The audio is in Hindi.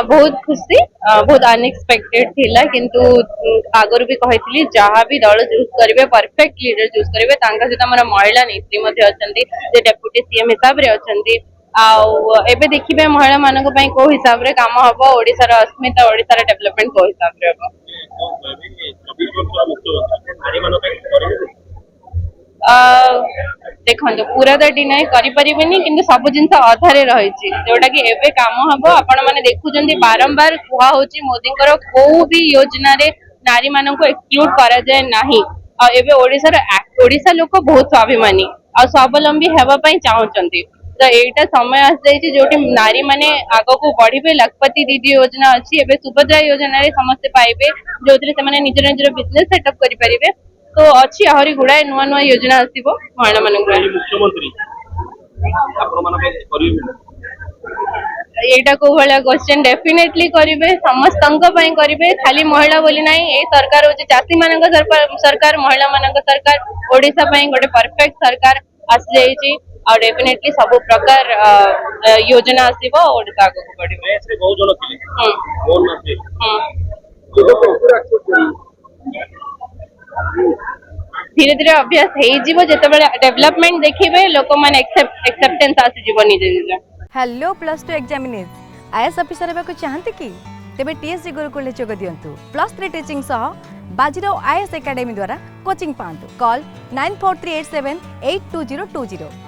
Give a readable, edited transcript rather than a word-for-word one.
बहुत खुशी बहुत अनएक्सपेक्टेड थिला किंतु आगुरी भी कही जहाँ भी दल चूज करेंगे परफेक्ट लीडर चूज करेंगे सहित आम महिला नेत्री अच्छा डेप्यूटी सीएम हिसाब से अच्छा आबे देखिए महिला मान कौ हिसाब से कम हम ओडार अस्मिता ओडार डेवलपमेंट कौ हिसाब से हम देखो पूरा तो डिनाई करें कि सब जिन अधारे रही जोटा कि एवं कम हम आपण मैंने देखुं बारंबार कहु मोदी कौ भी योजना रे नारी मान एक्सक्लूड करा जाए नहीं ओडिशा लोक बहुत स्वाभिमानी आ स्वावलंबी हेवाई चाहते तो यहीटा समय आसी जो नारी माने आग को बढ़े लखपति दीदी योजना अच्छी एवं सुभद्रा योजना रे समस्ते पाइबे जो से निज निजर बिजनेस सेटअप करें तो अच्छी आहरी गुड़ाए नुआ नुआ योजना आसो महिला मान मुख्यमंत्री यहाँ कौ भाया क्वेश्चन डेफिनेटली करेंगे समस्त करेंगे खाली महिला बोली ना ये सरकार हूँ चाषी मान सरकार महिला मान सरकार ओडिशा गोटे परफेक्ट सरकार आसी जाइए और डेफिनेटली सब प्रकार योजना आसो ओडिशा आगे धीरे धीरे अभ्यास होते डेवलपमेंट देखिए लोक मैंने एक्सेप्टेंस आसीज निजे निजे hello plus two examinees IAS officer होगा चाहते कि तेरे टीएससी गुरुकुल जोग दिंतु +3 टीचिंग सह बाजीराव आईएएस एकेडमी द्वारा कोचिंग पांतु कॉल 9438782020